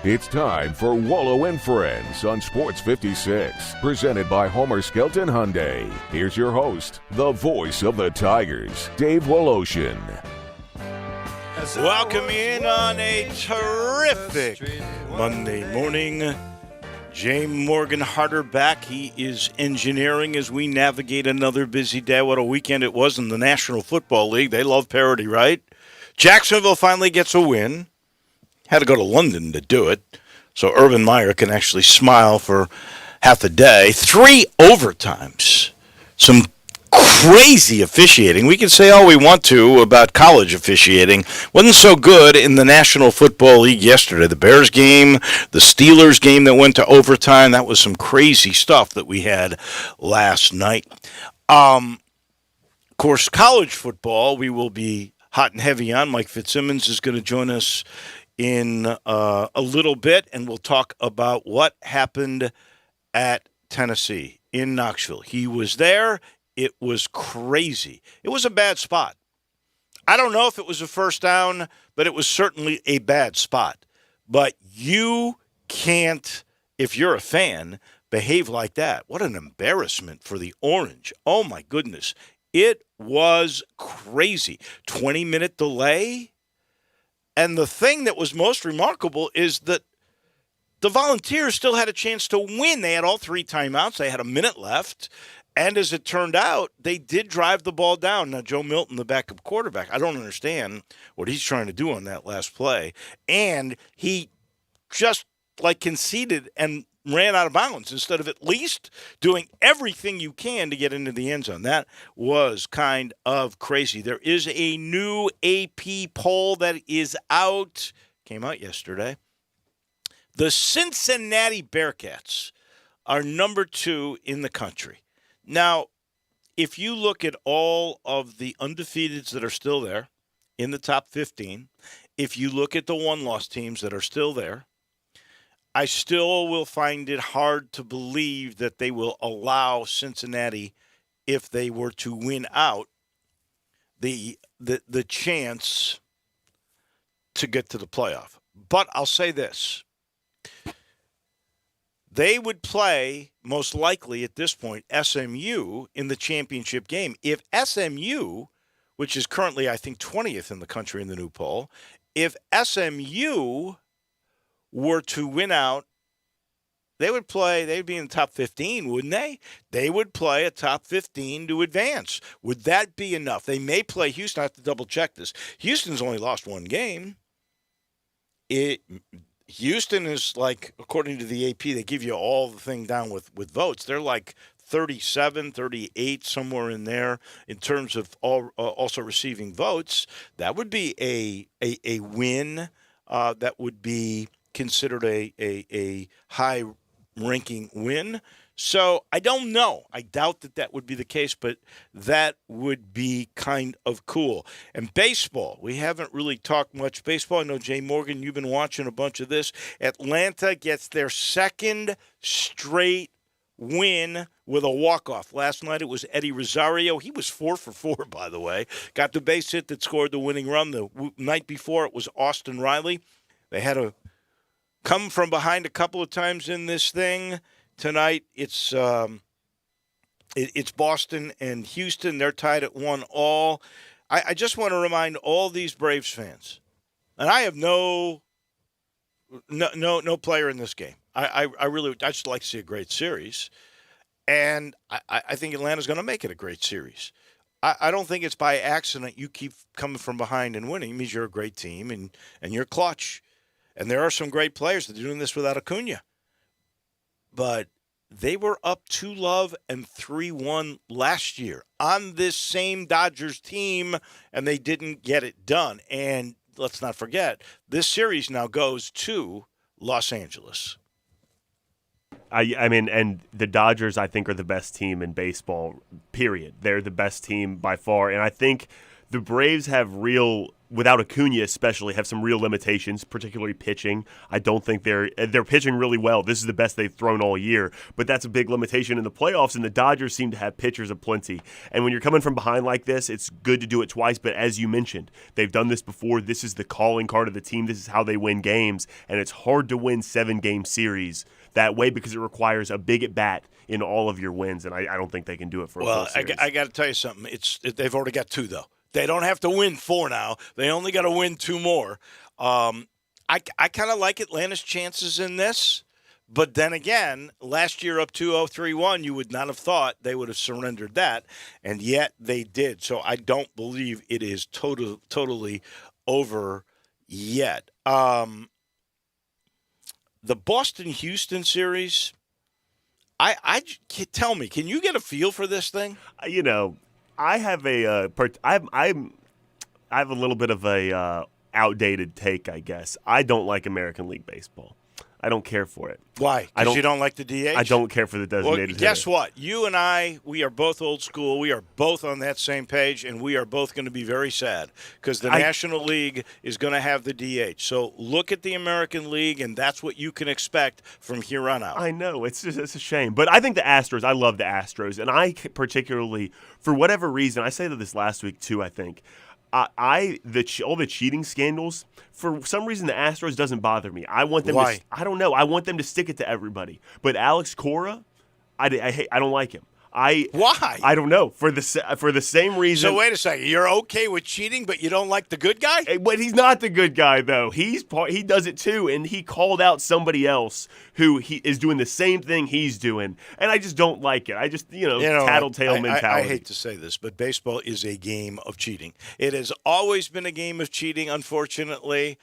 It's time for Wolo and Friends on Sports 56, presented by Homer Skelton Hyundai. Here's your host, the voice of the Tigers, Dave Woloshin. Welcome in on a terrific Monday morning. Jay Morgan Harder back. He is engineering as we navigate another busy day. What a weekend it was in the National Football League. They love parity, right? Jacksonville finally gets a win. Had to go to London to do it, so Urban Meyer can actually smile for half a day. 3 overtimes. Some crazy officiating. We can say all we want to about college officiating. Wasn't so good in the National Football League yesterday. The Bears game, the Steelers game that went to overtime, that was some crazy stuff that we had last night. Of course, college football, we will be hot and heavy on. Mike Fitzsimmons is going to join us in a little bit, and we'll talk about what happened at Tennessee in Knoxville. He was there. It was crazy. It was a bad spot. I don't know if it was a first down, but it was certainly a bad spot. But you can't, if you're a fan, behave like that. What an embarrassment for the Orange. Oh, my goodness. It was crazy. 20-minute delay. And the thing that was most remarkable is that the Volunteers still had a chance to win. They had all 3 timeouts. They had a minute left. And as it turned out, they did drive the ball down. Now, Joe Milton, the backup quarterback, I don't understand what he's trying to do on that last play. And he just, conceded and ran out of bounds instead of at least doing everything you can to get into the end zone. That was kind of crazy. There is a new AP poll that is out, came out yesterday. The Cincinnati Bearcats are number 2 in the country. Now, if you look at all of the undefeateds that are still there in the top 15, if you look at the one-loss teams that are still there, I still will find it hard to believe that they will allow Cincinnati, if they were to win out, the chance to get to the playoff. But I'll say this. They would play, most likely at this point, SMU in the championship game. If SMU, which is currently, I think, 20th in the country in the new poll, if SMU were to win out, they'd be in the top 15, wouldn't they? They would play a top 15 to advance. Would that be enough? They may play Houston. I have to double check this. Houston's only lost 1 game. Houston is according to the AP, they give you all the thing down with votes. They're 37, 38, somewhere in there in terms of also receiving votes. That would be a win. That would be considered a high-ranking win. So I don't know. I doubt that would be the case, but that would be kind of cool. And baseball, we haven't really talked much baseball. I know, Jay Morgan, you've been watching a bunch of this. Atlanta gets their 2nd straight win with a walk-off. Last night it was Eddie Rosario. He was 4 for 4, by the way. Got the base hit that scored the winning run. The night before it was Austin Riley. They had to come from behind a couple of times in this thing. Tonight, it's Boston and Houston. They're tied at 1-1. I just want to remind all these Braves fans, and I have no player in this game. I just like to see a great series, and I think Atlanta's going to make it a great series. I don't think it's by accident you keep coming from behind and winning. It means you're a great team and you're clutch. And there are some great players that are doing this without Acuna. But they were up 2-0 and 3-1 last year on this same Dodgers team, and they didn't get it done. And let's not forget, this series now goes to Los Angeles. I mean, and the Dodgers, I think, are the best team in baseball, period. They're the best team by far. And I think the Braves have real without Acuna especially, have some real limitations, particularly pitching. I don't think they're pitching really well. This is the best they've thrown all year, but that's a big limitation in the playoffs, and the Dodgers seem to have pitchers aplenty. And when you're coming from behind like this, it's good to do it twice, but as you mentioned, they've done this before. This is the calling card of the team. This is how they win games, and it's hard to win 7-game series that way because it requires a big at-bat in all of your wins, and I don't think they can do it for a full series. I got to tell you something. They've already got 2, though. They don't have to win 4 now. They only got to win 2 more. I kind of like Atlanta's chances in this. But then again, last year up 2-0, 3-1, you would not have thought they would have surrendered that. And yet they did. So I don't believe it is totally over yet. The Boston-Houston series, tell me, can you get a feel for this thing? I have a little bit of a outdated take, I guess. I don't like American League Baseball. I don't care for it. Why? Because you don't like the DH? I don't care for the designated hitter. Guess what? You and I, we are both old school. We are both on that same page, and we are both going to be very sad because the National League is going to have the DH. So look at the American League, and that's what you can expect from here on out. I know. It's a shame. But I think the Astros, I love the Astros, and I particularly, for whatever reason, I said this last week too, I think, all the cheating scandals, for some reason the Astros doesn't bother me. I want them Why? I don't know. I want them to stick it to everybody. But Alex Cora, I don't like him. Why? I don't know. For the same reason. So wait a second. You're okay with cheating, but you don't like the good guy? But he's not the good guy, though. He does it too, and he called out somebody else who he is doing the same thing he's doing, and I just don't like it. I just tattletale mentality. I hate to say this, but baseball is a game of cheating. It has always been a game of cheating, unfortunately.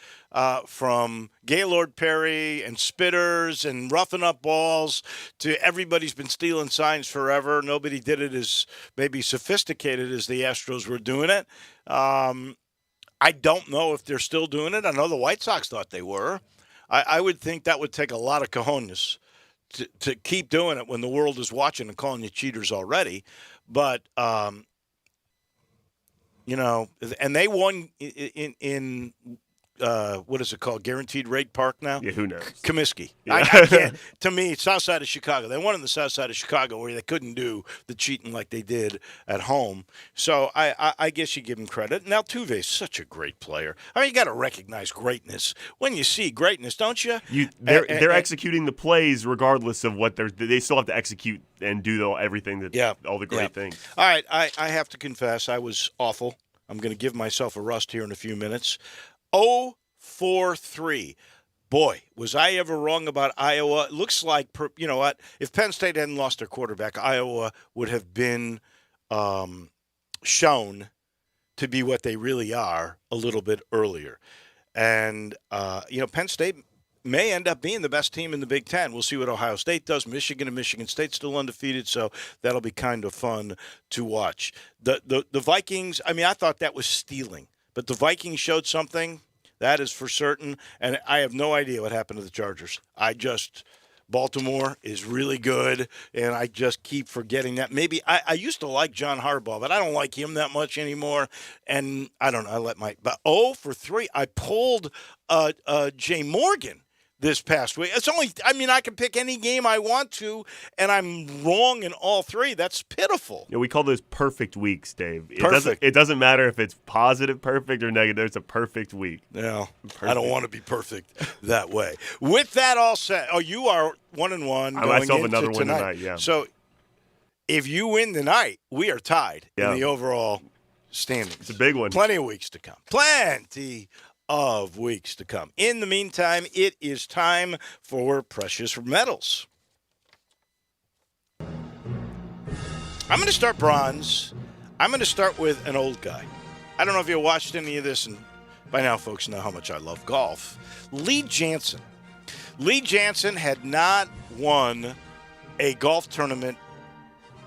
From Gaylord Perry and spitters and roughing up balls to everybody's been stealing signs forever. Nobody did it as maybe sophisticated as the Astros were doing it. I don't know if they're still doing it. I know the White Sox thought they were. I would think that would take a lot of cojones to keep doing it when the world is watching and calling you cheaters already. But, and they won in what is it called? Guaranteed Rate Park now? Yeah, who knows? Comiskey. Yeah. I can't. To me, it's south side of Chicago. They won in the south side of Chicago where they couldn't do the cheating like they did at home. So I guess you give him credit. And Altuve's such a great player. I mean, you got to recognize greatness when you see greatness, don't you? They're executing the plays regardless of what they still have to execute and do everything all the great things. All right, I have to confess I was awful. I'm going to give myself a rust here in a few minutes. 0-4-3. Boy, was I ever wrong about Iowa. It looks like, you know what, if Penn State hadn't lost their quarterback, Iowa would have been shown to be what they really are a little bit earlier. And, Penn State may end up being the best team in the Big Ten. We'll see what Ohio State does. Michigan and Michigan State still undefeated, so that'll be kind of fun to watch. The Vikings, I mean, I thought that was stealing. But the Vikings showed something, that is for certain, and I have no idea what happened to the Chargers. Baltimore is really good, and I just keep forgetting that. Maybe I used to like John Harbaugh, but I don't like him that much anymore, and I don't know. But 0-for-3. I pulled Jay Morgan this past week. I can pick any game I want to, and I'm wrong in all 3. That's pitiful. We call those perfect weeks, Dave. Perfect. It doesn't matter if it's positive perfect or negative. It's a perfect week. Yeah, I don't want to be perfect that way. With that all said, you are 1-1. I still have another one tonight, yeah. So if you win tonight, we are tied in the overall standings. It's a big one. Plenty of weeks to come. Plenty of weeks to come. In the meantime, it is time for Precious Metals. I'm going to start bronze. I'm going to start with an old guy. I don't know if you watched any of this, and by now folks know how much I love golf. Lee Janzen. Lee Janzen had not won a golf tournament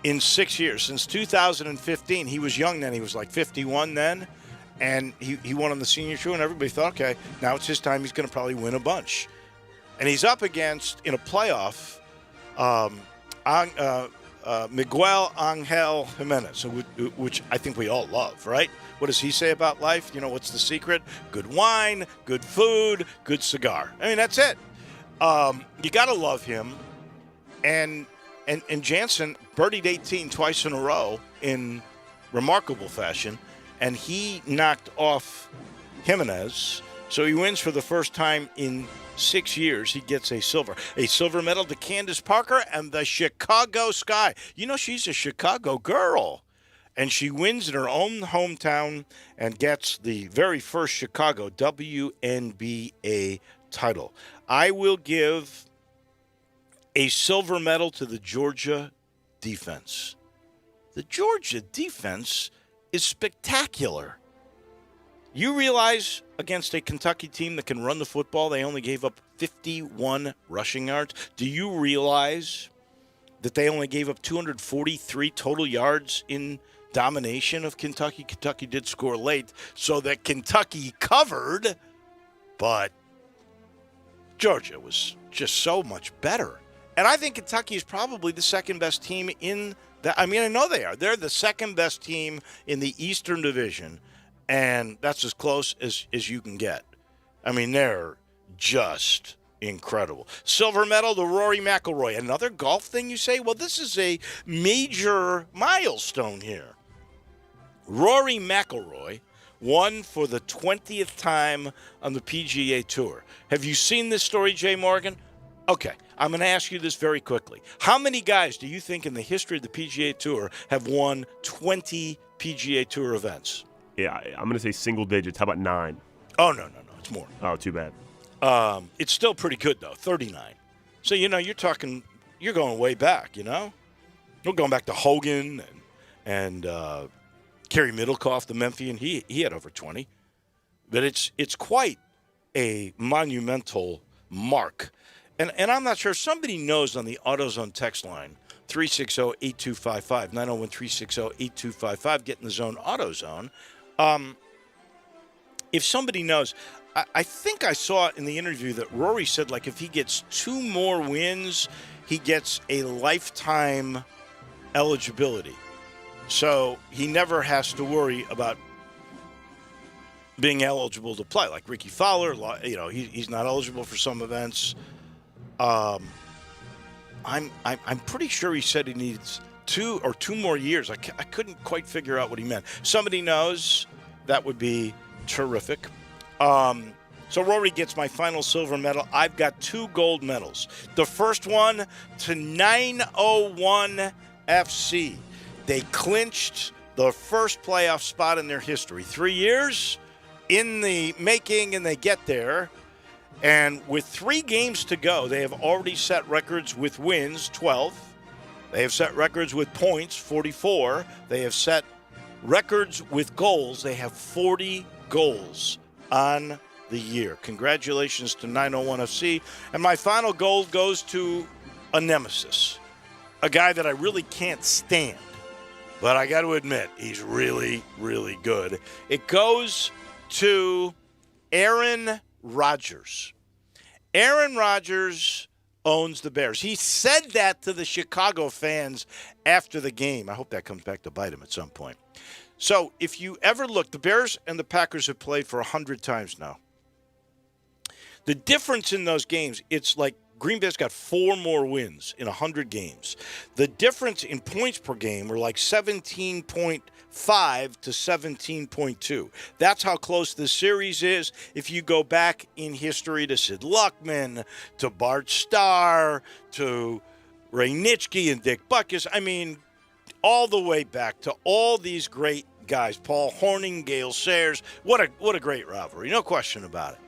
in 6 years, since 2015. He was young then. He was like 51 then. And he won on the senior tour, and everybody thought, okay, now it's his time. He's going to probably win a bunch. And he's up against, in a playoff, Miguel Angel Jimenez, which I think we all love, right? What does he say about life? You know, what's the secret? Good wine, good food, good cigar. I mean, that's it. You got to love him. And Jansen birdied 18 twice in a row in remarkable fashion, and he knocked off Jimenez. So he wins for the first time in 6 years. He gets a silver medal to Candace Parker and the Chicago Sky. You know, she's a Chicago girl, and she wins in her own hometown and gets the very first Chicago WNBA title. I will give a silver medal to the Georgia defense. The Georgia defense is spectacular. You realize against a Kentucky team that can run the football, they only gave up 51 rushing yards. Do you realize that they only gave up 243 total yards in domination of Kentucky? Kentucky did score late, so that Kentucky covered, but Georgia was just so much better. And I think Kentucky is probably the second best team in that. I mean, I know they are. They're the second best team in the Eastern Division, and that's as close as you can get. I mean, they're just incredible. Silver medal to Rory McIlroy. Another golf thing, you say? Well, this is a major milestone here. Rory McIlroy won for the 20th time on the PGA Tour. Have you seen this story, Jay Morgan? Okay, I'm going to ask you this very quickly. How many guys do you think in the history of the PGA Tour have won 20 PGA Tour events? Yeah, I'm going to say single digits. How about 9? Oh, no. It's more. Oh, too bad. It's still pretty good, though, 39. So, you're going way back, We're going back to Hogan and Kerry Middlecoff, the Memphian. He had over 20. But it's quite a monumental mark. And I'm not sure. Somebody knows on the AutoZone text line, 360-8255, 901-360-8255, get in the zone, AutoZone. If somebody knows, I think I saw in the interview that Rory said, like, if he gets 2 more wins, he gets a lifetime eligibility. So he never has to worry about being eligible to play. Like Ricky Fowler, he's not eligible for some events. I'm pretty sure he said he needs 2 more years. I couldn't quite figure out what he meant. Somebody knows, that would be terrific. So Rory gets my final silver medal. I've got 2 gold medals. The first one to 901 FC. They clinched the first playoff spot in their history. 3 years in the making, and they get there. And with 3 games to go, they have already set records with wins, 12. They have set records with points, 44. They have set records with goals. They have 40 goals on the year. Congratulations to 901 FC. And my final gold goes to a nemesis, a guy that I really can't stand. But I got to admit, he's really, really good. It goes to Aaron Rodgers. Aaron Rodgers owns the Bears. He said that to the Chicago fans after the game. I hope that comes back to bite him at some point. So if you ever look, the Bears and the Packers have played for 100 times now. The difference in those games, it's like Green Bay's got 4 more wins in 100 games. The difference in points per game were like 17.5 to 17.2. That's how close this series is. If you go back in history to Sid Luckman, to Bart Starr, to Ray Nitschke and Dick Butkus, I mean, all the way back to all these great guys, Paul Hornung, Gale Sayers. What a great rivalry, no question about it.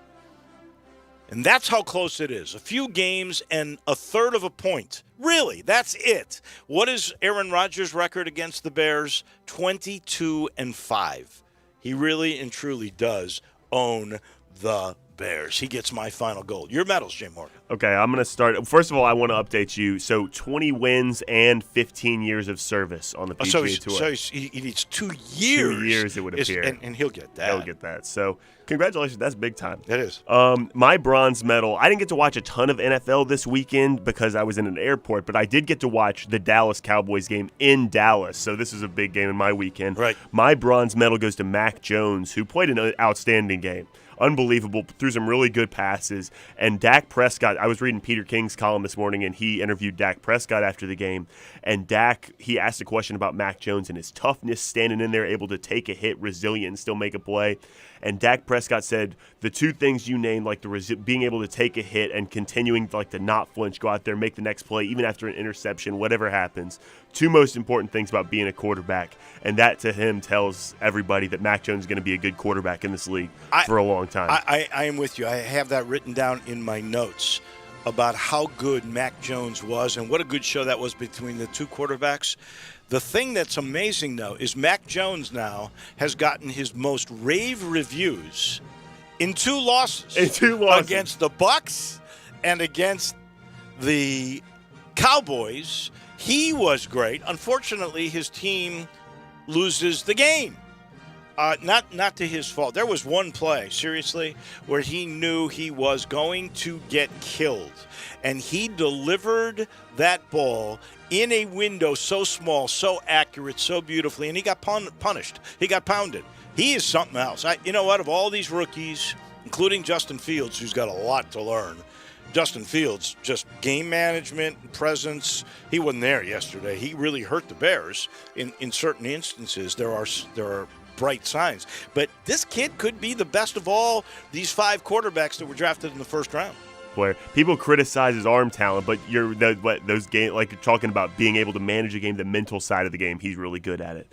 And that's how close it is. A few games and a third of a point. Really, that's it. What is Aaron Rodgers' record against the Bears? 22-5. He really and truly does own the Bears. He gets my final gold. Your medals, Jay Morgan. Okay, I'm going to start. First of all, I want to update you. So 20 wins and 15 years of service on the PGA Tour. So he needs 2 years. 2 years, it would appear. And he'll get that. He'll get that. So congratulations. That's big time. It is. My bronze medal, I didn't get to watch a ton of NFL this weekend because I was in an airport, but I did get to watch the Dallas Cowboys game in Dallas. So this is a big game in my weekend. Right. My bronze medal goes to Mac Jones, who played an outstanding game. Unbelievable, threw some really good passes. And Dak Prescott, I was reading Peter King's column this morning, and he interviewed Dak Prescott after the game. And Dak, he asked a question about Mac Jones and his toughness, standing in there, able to take a hit, resilient, and still make a play. And Dak Prescott said the two things you named, like being able to take a hit and continuing to not flinch, go out there, make the next play, even after an interception, whatever happens. Two most important things about being a quarterback. And that to him tells everybody that Mac Jones is going to be a good quarterback in this league for a long time. I am with you. I have that written down in my notes about how good Mac Jones was and what a good show that was between the two quarterbacks. The thing that's amazing, though, is Mac Jones now has gotten his most rave reviews in 2 losses. Against the Bucks and against the Cowboys. He was great. Unfortunately, his team loses the game. Not to his fault. There was one play, seriously, where he knew he was going to get killed. And he delivered that ball in a window so small, so accurate, so beautifully, and he got punished. He got pounded. He is something else. You know what? Of all these rookies, including Justin Fields, who's got a lot to learn, Justin Fields, just game management, presence. He wasn't there yesterday. He really hurt the Bears in certain instances. There are bright signs. But this kid could be the best of all these 5 quarterbacks that were drafted in the first round. Player. People criticize his arm talent, but those game, like you're talking about being able to manage a game, the mental side of the game, he's really good at it.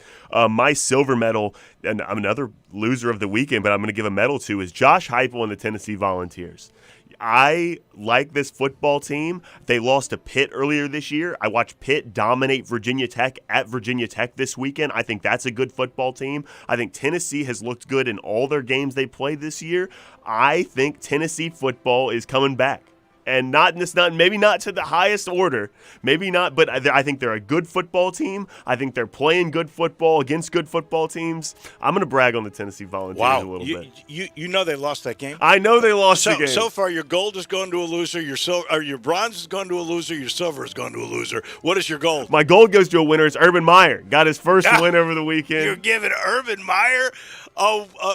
My silver medal, and I'm another loser of the weekend, but I'm going to give a medal to, is Josh Heupel and the Tennessee Volunteers. I like this football team. They lost to Pitt earlier this year. I watched Pitt dominate Virginia Tech at Virginia Tech this weekend. I think that's a good football team. I think Tennessee has looked good in all their games they played this year. I think Tennessee football is coming back. And maybe not to the highest order, maybe not, but I think they're a good football team. I think they're playing good football against good football teams. I'm going to brag on the Tennessee Volunteers a little bit. You know they lost that game? I know they lost the game. So far, your gold has gone to a loser, your bronze has gone to a loser, your silver has gone to a loser. What is your gold? My gold goes to a winner. It's Urban Meyer. Got his first win over the weekend. You're giving Urban Meyer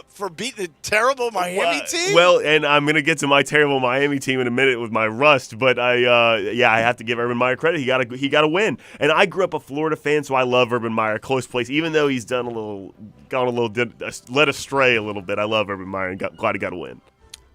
for beating the terrible Miami team? Well, and I'm going to get to my terrible Miami team in a minute with my rust, but I have to give Urban Meyer credit. He got a win. And I grew up a Florida fan, so I love Urban Meyer. Close place, even though he's led astray a little bit. I love Urban Meyer and glad he got a win.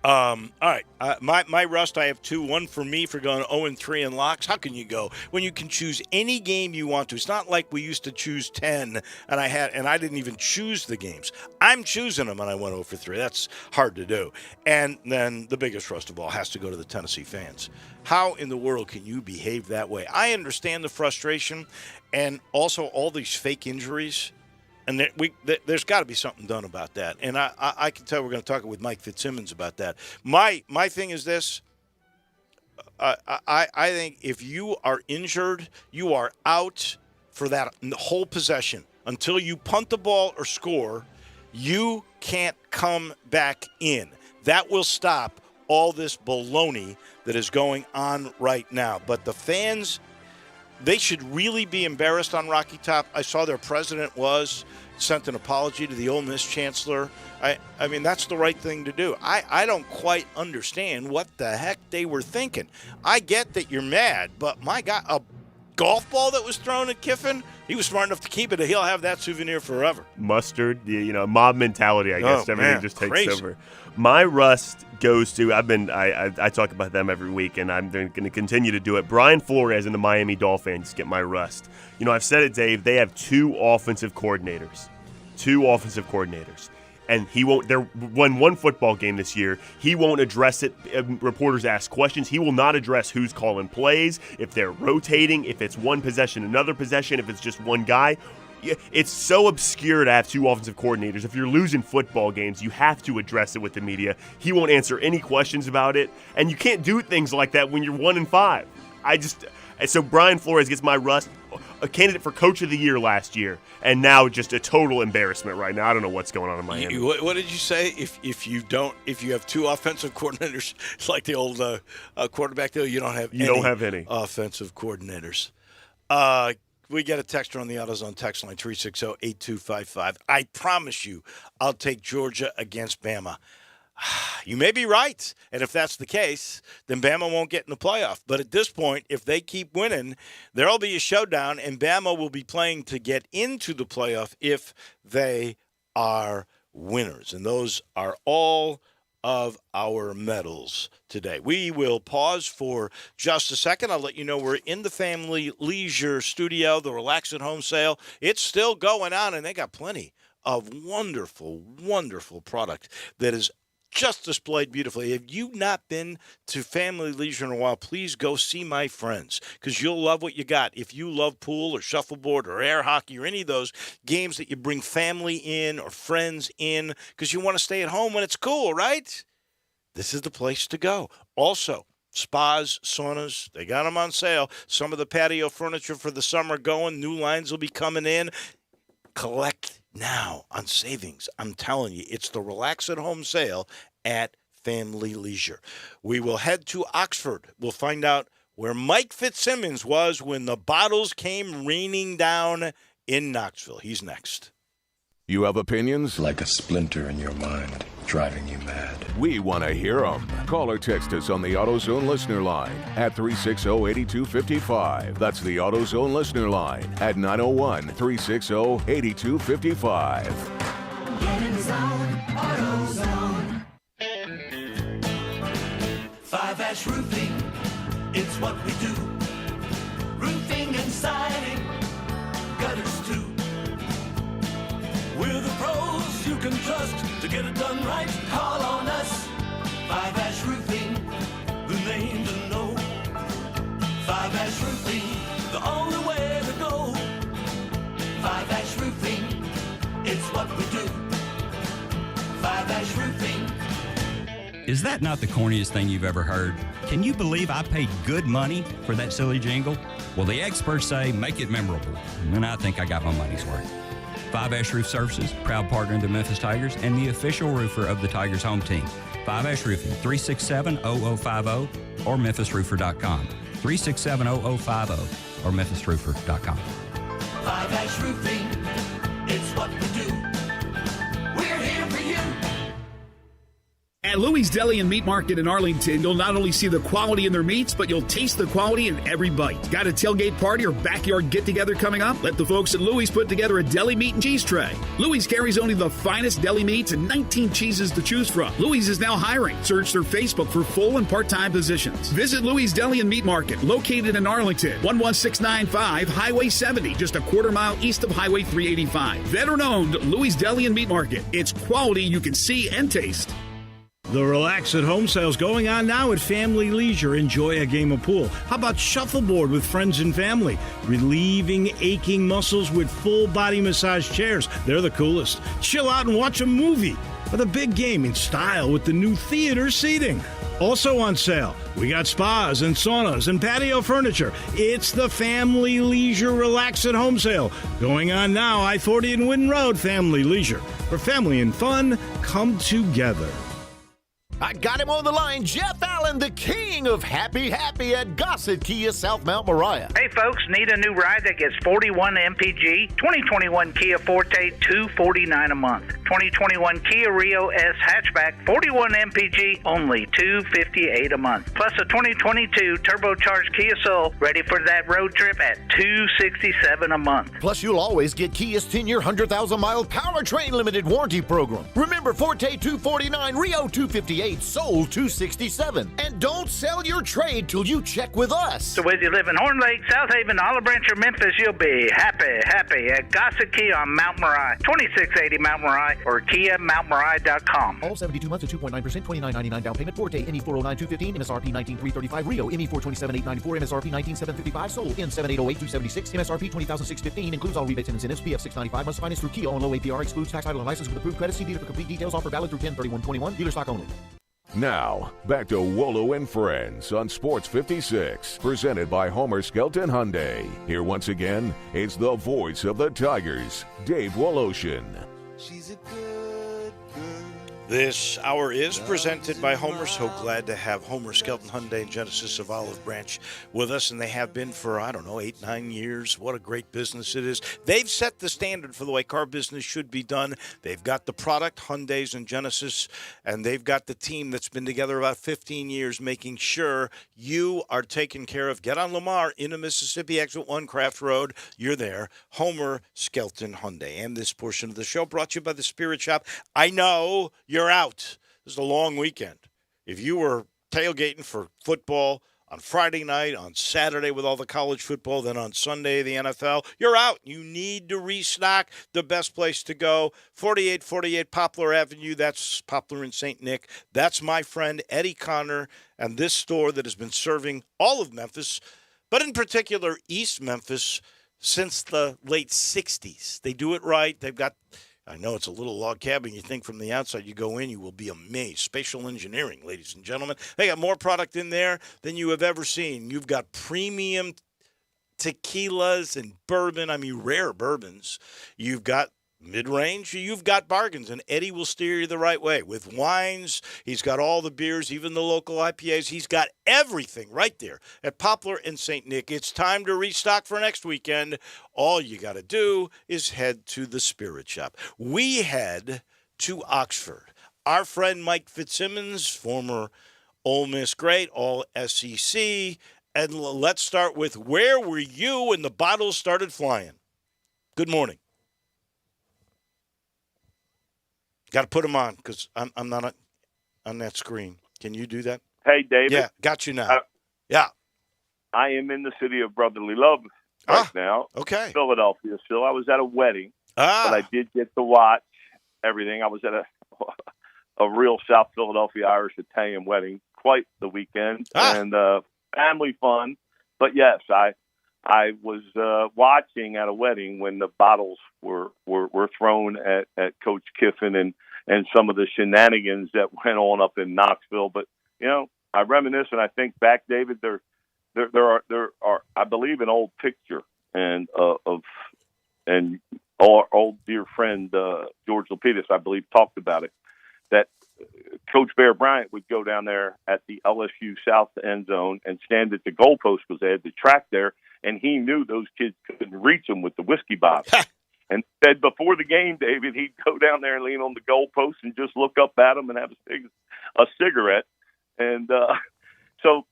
All right. My rust, I have 2. One for me for going 0-3 in locks. How can you go when you can choose any game you want to? It's not like we used to choose 10, and I didn't even choose the games. I'm choosing them, and I went 0-3. That's hard to do. And then the biggest rust of all has to go to the Tennessee fans. How in the world can you behave that way? I understand the frustration and also all these fake injuries. And there's got to be something done about that. And I can tell we're going to talk with Mike Fitzsimmons about that. My thing is this. I think if you are injured, you are out for that whole possession. Until you punt the ball or score, you can't come back in. That will stop all this baloney that is going on right now. But the fans, they should really be embarrassed on Rocky Top. I saw their president sent an apology to the Ole Miss chancellor. I mean, that's the right thing to do. I don't quite understand what the heck they were thinking. I get that you're mad, but my God, a golf ball that was thrown at Kiffin, he was smart enough to keep it. He'll have that souvenir forever. Mustard, mob mentality, I guess. Everything just takes crazy. Over. My rust goes to, I talk about them every week, and I'm going to continue to do it. Brian Flores and the Miami Dolphins get my rust. I've said it, Dave, they have 2 offensive coordinators. And he won't. There won one football game this year. He won't address it. Reporters ask questions. He will not address who's calling plays, if they're rotating, if it's one possession, another possession, if it's just one guy. It's so obscure to have two offensive coordinators. If you're losing football games, you have to address it with the media. He won't answer any questions about it, and you can't do things like that when you're 1-5. So Brian Flores gets my rust. A candidate for Coach of the Year last year, and now just a total embarrassment right now. I don't know what's going on in Miami. What did you say? If you have two offensive coordinators, it's like the old quarterback deal, you don't have any offensive coordinators. We get a texter on the AutoZone text line, 360-8255. I promise you, I'll take Georgia against Bama. You may be right, and if that's the case, then Bama won't get in the playoff. But at this point, if they keep winning, there will be a showdown, and Bama will be playing to get into the playoff if they are winners. And those are all of our medals today. We will pause for just a second. I'll let you know we're in the Family Leisure Studio, the Relax at Home sale. It's still going on, and they got plenty of wonderful, wonderful product that is just displayed beautifully. If you've not been to Family Leisure in a while, please go see my friends, because you'll love what you got. If you love pool or shuffleboard or air hockey or any of those games that you bring family in or friends in because you want to stay at home when it's cool, right? This is the place to go. Also, spas, saunas, they got them on sale. Some of the patio furniture for the summer going. New lines will be coming in. Collect now on savings. I'm telling you, it's the Relax at Home sale at Family Leisure. We will head to Oxford. We'll find out where Mike Fitzsimmons was when the bottles came raining down in Knoxville. He's next. You have opinions? Like a splinter in your mind, driving you mad. We want to hear them. Call or text us on the AutoZone listener line at 360-8255. That's the AutoZone listener line at 901-360-8255. Get in the zone, AutoZone. 5-Ash Roofing, it's what we do. Roofing and siding, gutters too. We're the pros you can trust to get it done right. Call on us. 5-Ash Roofing, the name to know. 5-Ash Roofing, the only way to go. 5-Ash Roofing, it's what we do. 5-Ash Roofing. Is that not the corniest thing you've ever heard? Can you believe I paid good money for that silly jingle? Well, the experts say make it memorable, and I think I got my money's worth. 5-Ash Roof Services, proud partner of the Memphis Tigers and the official roofer of the Tigers home team. 5-Ash Roofing, 367-0050 or memphisroofer.com. 367-0050 or memphisroofer.com. 5-Ash Roofing, it's what we do. We're here for you. At Louie's Deli and Meat Market in Arlington, you'll not only see the quality in their meats, but you'll taste the quality in every bite. Got a tailgate party or backyard get-together coming up? Let the folks at Louie's put together a deli meat and cheese tray. Louie's carries only the finest deli meats and 19 cheeses to choose from. Louie's is now hiring. Search their Facebook for full and part-time positions. Visit Louie's Deli and Meat Market, located in Arlington, 11695 Highway 70, just a quarter mile east of Highway 385. Veteran-owned Louie's Deli and Meat Market. It's quality you can see and taste. The Relax at Home sale's going on now at Family Leisure. Enjoy a game of pool. How about shuffleboard with friends and family? Relieving aching muscles with full body massage chairs. They're the coolest. Chill out and watch a movie. Or the big game in style with the new theater seating. Also on sale, we got spas and saunas and patio furniture. It's the Family Leisure Relax at Home sale. Going on now, I-40 and Wynn Road, Family Leisure. For family and fun, come together. I got him on the line, Jeff Allen, the king of Happy at Gossett Kia South Mount Moriah. Hey folks, need a new ride that gets 41 MPG? 2021 Kia Forte, $249 a month. 2021 Kia Rio S hatchback, 41 MPG, only $258 a month. Plus a 2022 turbocharged Kia Soul, ready for that road trip at $267 a month. Plus you'll always get Kia's 10-year, 100,000-mile powertrain limited warranty program. Remember, Forte $249, Rio $258, Soul $267. And don't sell your trade till you check with us. So whether you live in Horn Lake, South Haven, Olive Branch, or Memphis, you'll be happy at Gossett Kia on Mount Moriah, 2680 Mount Moriah, or KiaMountMoriah.com. All 72 months at 2.9%, $29.99 down payment. Forte, ME409-215, MSRP 19,335. Rio, ME427,894, MSRP 19,755. Sold in 7808-276, MSRP 20,615. Includes all rebates and incentives. PF 695. Must finance through Kia on low APR. Excludes tax, title, and license with approved credit. See dealer for complete details. Offer valid through 10/31/21. Dealer stock only. Now, back to Wolo and Friends on Sports 56, presented by Homer Skelton Hyundai. Here once again is the voice of the Tigers, Dave Woloshin. She's a good girl. This hour is presented by Homer. So glad to have Homer Skelton Hyundai and Genesis of Olive Branch with us, and they have been for, 8, 9 years. What a great business it is. They've set the standard for the way car business should be done. They've got the product, Hyundais and Genesis, and they've got the team that's been together about 15 years making sure you are taken care of. Get on Lamar into Mississippi, exit 1 Craft Road. You're there. Homer Skelton Hyundai. And this portion of the show brought to you by the Spirit Shop. I know you're out. This is a long weekend. If you were tailgating for football on Friday night, on Saturday with all the college football, then on Sunday the NFL, you're out. You need to restock. The best place to go, 4848 Poplar Avenue. That's Poplar in St. Nick. That's my friend Eddie Connor and this store that has been serving all of Memphis, but in particular East Memphis, since the late 60s. They do it right. They've got, I know it's a little log cabin. You think from the outside, you go in, you will be amazed. Spatial engineering, ladies and gentlemen. They got more product in there than you have ever seen. You've got premium tequilas and bourbon. I mean, rare bourbons. You've got mid-range, you've got bargains, and Eddie will steer you the right way. With wines, he's got all the beers, even the local IPAs. He's got everything right there at Poplar and St. Nick. It's time to restock for next weekend. All you got to do is head to the Spirit Shop. We head to Oxford. Our friend Mike Fitzsimmons, former Ole Miss great, all SEC, and let's start with, where were you when the bottles started flying? Good morning. Got to put them on because I'm not on that screen. Can you do that? Hey, David. Yeah, got you now. Yeah. I am in the city of brotherly love right now. Okay. Philadelphia still. I was at a wedding, but I did get to watch everything. I was at a real South Philadelphia Irish Italian wedding. Quite the weekend and family fun. But, yes, I was watching at a wedding when the bottles were thrown at Coach Kiffin and some of the shenanigans that went on up in Knoxville. But, I reminisce and I think back, David, there are I believe, an old picture and our old dear friend George Lapidus, I believe, talked about it, that Coach Bear Bryant would go down there at the LSU South end zone and stand at the goalpost because they had the track there. And he knew those kids couldn't reach him with the whiskey bottle. And said before the game, David, he'd go down there and lean on the goalpost and just look up at them and have a cigarette. And so,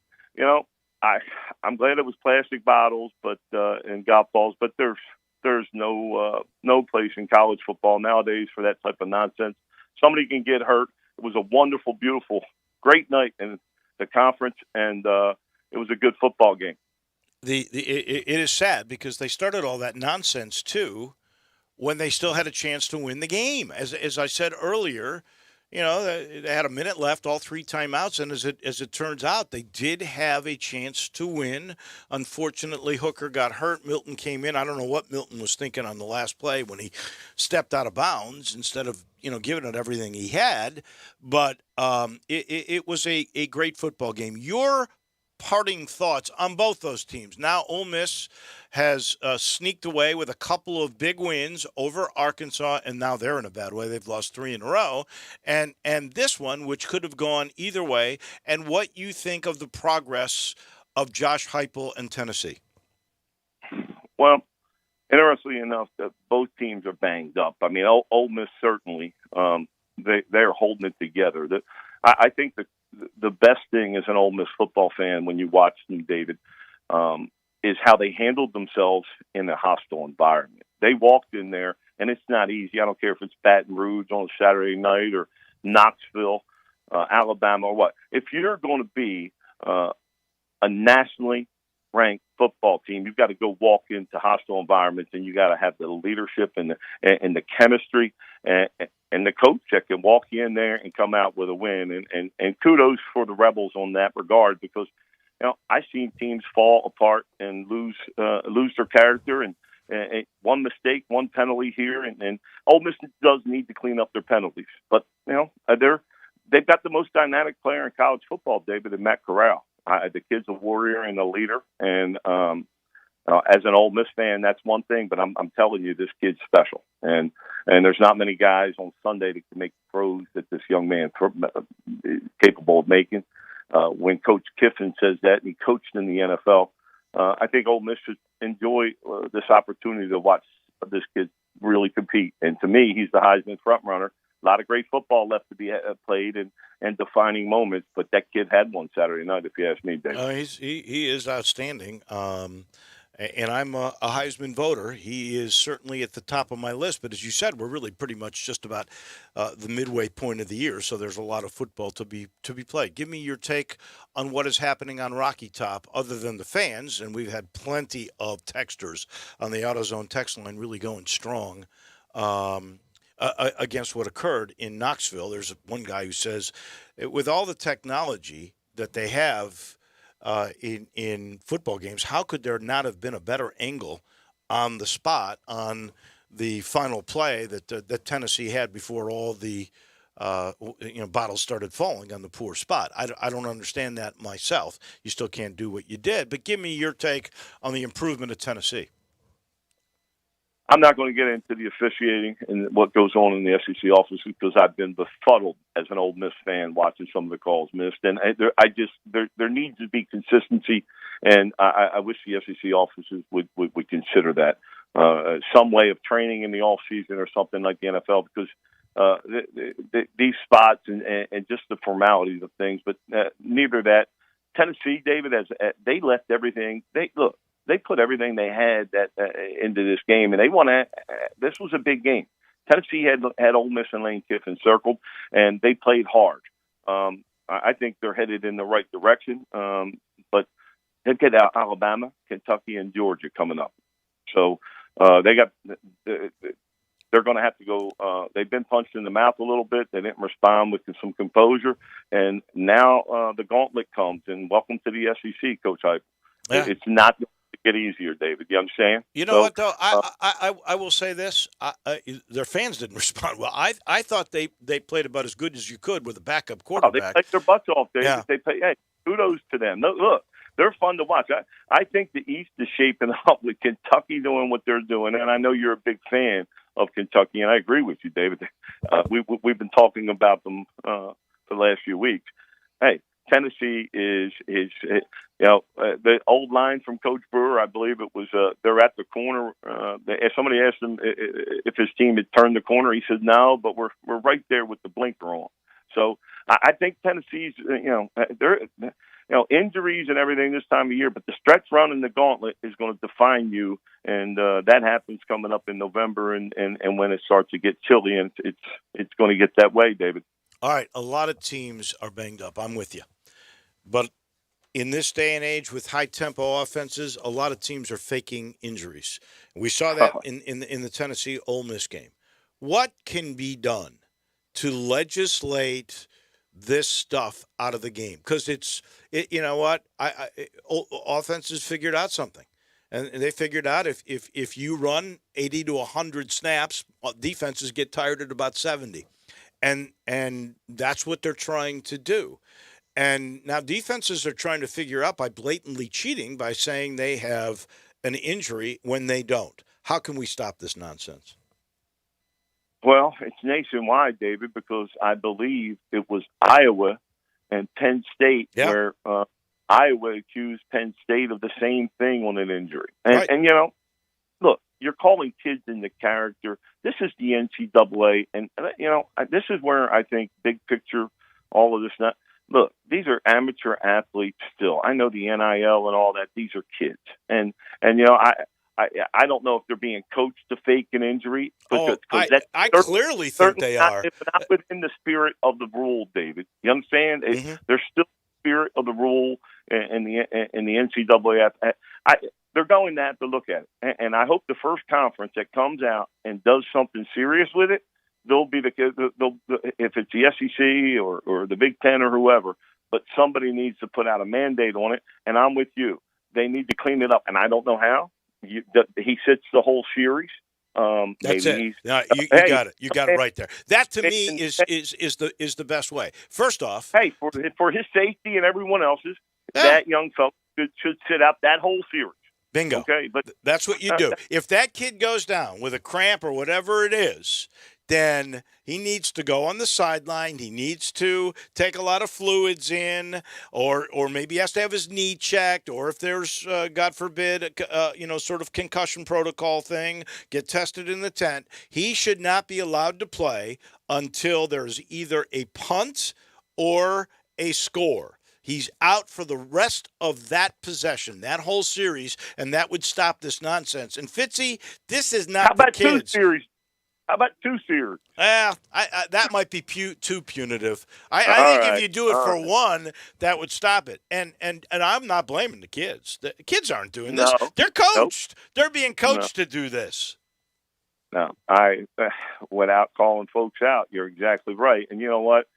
I'm glad it was plastic bottles, but and golf balls. But there's no place in college football nowadays for that type of nonsense. Somebody can get hurt. It was a wonderful, beautiful, great night in the conference, and it was a good football game. It is sad because they started all that nonsense too when they still had a chance to win the game. As I said earlier, they had a minute left, all 3 timeouts, and as it turns out, they did have a chance to win. Unfortunately, Hooker got hurt. Milton came in. I don't know what Milton was thinking on the last play when he stepped out of bounds instead of giving it everything he had. But it was a great football game. Your parting thoughts on both those teams. Now Ole Miss has sneaked away with a couple of big wins over Arkansas, and now they're in a bad way. They've lost 3 in a row. And this one, which could have gone either way, and what you think of the progress of Josh Heupel and Tennessee. Well, interestingly enough, both teams are banged up. I mean, Ole Miss certainly, they're holding it together. I think the best thing as an Ole Miss football fan when you watch them, David, is how they handled themselves in a hostile environment. They walked in there, and it's not easy. I don't care if it's Baton Rouge on a Saturday night or Knoxville. Alabama, or what. If you're going to be a nationally ranked football team, you've got to go walk into hostile environments, and you got to have the leadership and the chemistry and the coach that can walk you in there and come out with a win. And kudos for the Rebels on that regard, because I've seen teams fall apart and lose their character, and one mistake, one penalty here, and Ole Miss does need to clean up their penalties. But they've got the most dynamic player in college football, David, and Matt Corral. The kid's a warrior and a leader, and as an Ole Miss fan, that's one thing. But I'm telling you, this kid's special, and there's not many guys on Sunday that can make throws that this young man is capable of making. When Coach Kiffin says that, and he coached in the NFL, I think Ole Miss should enjoy this opportunity to watch this kid really compete. And to me, he's the Heisman frontrunner. A lot of great football left to be played and defining moments, but that kid had one Saturday night, if you ask me, Dave. He is outstanding. And I'm a Heisman voter. He is certainly at the top of my list. But as you said, we're really pretty much just about the midway point of the year, so there's a lot of football to be played. Give me your take on what is happening on Rocky Top, other than the fans. And we've had plenty of texters on the AutoZone text line really going strong against what occurred in Knoxville. There's one guy who says, with all the technology that they have in football games, how could there not have been a better angle on the spot on the final play that Tennessee had before all the bottles started falling on the poor spot? I don't understand that myself. You still can't do what you did, but give me your take on the improvement of Tennessee. I'm not going to get into the officiating and what goes on in the SEC office, because I've been befuddled as an Ole Miss fan watching some of the calls missed. And there needs to be consistency, and I wish the SEC offices would consider that. Some way of training in the off season or something like the NFL, because these spots and just the formalities of things. But neither that. Tennessee, David, they left everything. They put everything they had into this game, and they won. This was a big game. Tennessee had Ole Miss and Lane Kiffin circled, and they played hard. I think they're headed in the right direction, but they've got Alabama, Kentucky, and Georgia coming up. So they're going to have to go. They've been punched in the mouth a little bit. They didn't respond with some composure, and now the gauntlet comes. And welcome to the SEC, Coach Hype. Yeah. It's not get easier, David. You understand? You know what, though? I will say this. Their fans didn't respond well. I thought they played about as good as you could with a backup quarterback. They played their butts off, David. Yeah. Hey, kudos to them. Look, they're fun to watch. I think the East is shaping up with Kentucky doing what they're doing, and I know you're a big fan of Kentucky, and I agree with you, David. We've been talking about them for the last few weeks. Hey, Tennessee is the old line from Coach Brewer. I believe it was they're at the corner. Somebody asked him if his team had turned the corner. He said no, but we're right there with the blinker on. So I think Tennessee's they're injuries and everything this time of year, but the stretch run in the gauntlet is going to define you, and that happens coming up in November and when it starts to get chilly, and it's going to get that way, David. All right, a lot of teams are banged up. I'm with you. But in this day and age with high-tempo offenses, a lot of teams are faking injuries. We saw that in the Tennessee Ole Miss game. What can be done to legislate this stuff out of the game? Because you know what? Offenses figured out something. And they figured out if you run 80 to 100 snaps, defenses get tired at about 70. And that's what they're trying to do. And now defenses are trying to figure out by blatantly cheating by saying they have an injury when they don't. How can we stop this nonsense? Well, it's nationwide, David, because I believe it was Iowa and Penn State where Iowa accused Penn State of the same thing on an injury. And look, you're calling kids into character. This is the NCAA, and this is where I think big picture, all of this. Look, these are amateur athletes still. I know the NIL and all that. These are kids, and I don't know if they're being coached to fake an injury. I clearly think they are. It's not within the spirit of the rule, David. You understand? There's still spirit of the rule in the NCAA. They're going to have to look at it, and I hope the first conference that comes out and does something serious with it, they'll be if it's the SEC or the Big Ten or whoever, but somebody needs to put out a mandate on it. And I'm with you. They need to clean it up, and I don't know how. He sits the whole series. That's it. No, you got it. You got it right there. That to me is the best way. First off, hey, for his safety and everyone else's, that young fellow should sit out that whole series. Bingo. Okay, but that's what you do. If that kid goes down with a cramp or whatever it is, then he needs to go on the sideline. He needs to take a lot of fluids in, or maybe he has to have his knee checked, or if there's, God forbid, sort of concussion protocol thing, get tested in the tent. He should not be allowed to play until there's either a punt or a score. He's out for the rest of that possession, that whole series, and that would stop this nonsense. And Fitzy, this is not the kids. 2 series? How about 2 series? That might be too punitive. I think if you do it for one, that would stop it. And I'm not blaming the kids. The kids aren't doing this. They're coached. Nope. They're being coached to do this. No, without calling folks out, you're exactly right. And you know what?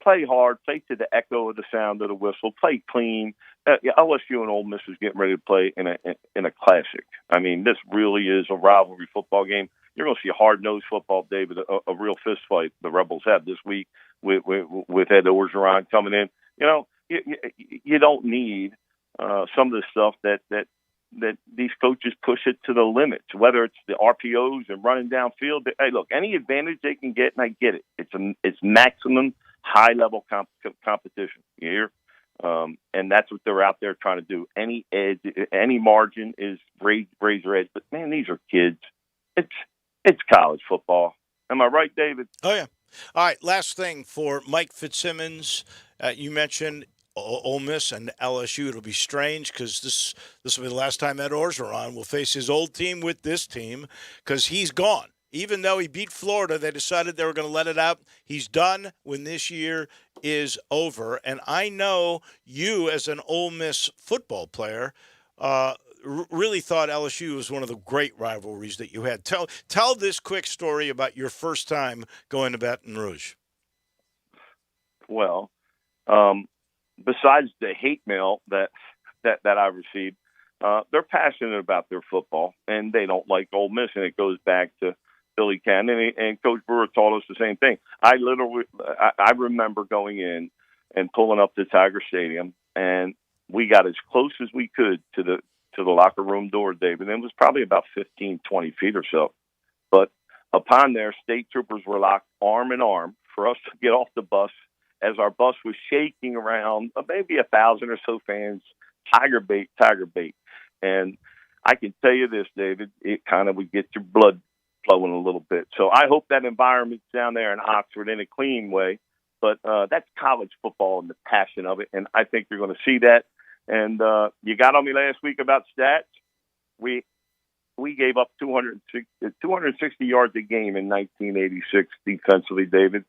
Play hard, play to the echo of the sound of the whistle, play clean. LSU and Ole Miss is getting ready to play in a classic. I mean, this really is a rivalry football game. You're going to see a hard-nosed football, David, a real fist fight the Rebels have this week with Ed Orgeron coming in. You don't need some of the stuff that these coaches push it to the limits, whether it's the RPOs and running downfield. Hey, look, any advantage they can get, and I get it. It's maximum high-level competition. You hear? And that's what they're out there trying to do. Any edge, any margin is razor edge. But, man, these are kids. It's college football. Am I right, David? Oh, yeah. All right, last thing for Mike Fitzsimmons. You mentioned Ole Miss and LSU. It'll be strange because this will be the last time Ed Orgeron will face his old team with this team because he's gone. Even though he beat Florida, they decided they were going to let it out. He's done when this year is over. And I know you, as an Ole Miss football player, really thought LSU was one of the great rivalries that you had. Tell this quick story about your first time going to Baton Rouge. Well, besides the hate mail that I received, they're passionate about their football, and they don't like Ole Miss, and it goes back to Billy Cannon, and Coach Brewer told us the same thing. I remember going in and pulling up to Tiger Stadium, and we got as close as we could to the locker room door, David. And it was probably about 15, 20 feet or so. But upon there, state troopers were locked arm in arm for us to get off the bus as our bus was shaking around maybe 1,000 or so fans, tiger bait. And I can tell you this, David, it kind of would get your blood flowing a little bit. So I hope that environment's down there in Oxford in a clean way. But that's college football and the passion of it, and I think you're going to see that. And you got on me last week about stats. We gave up 260 yards a game in 1986 defensively, David.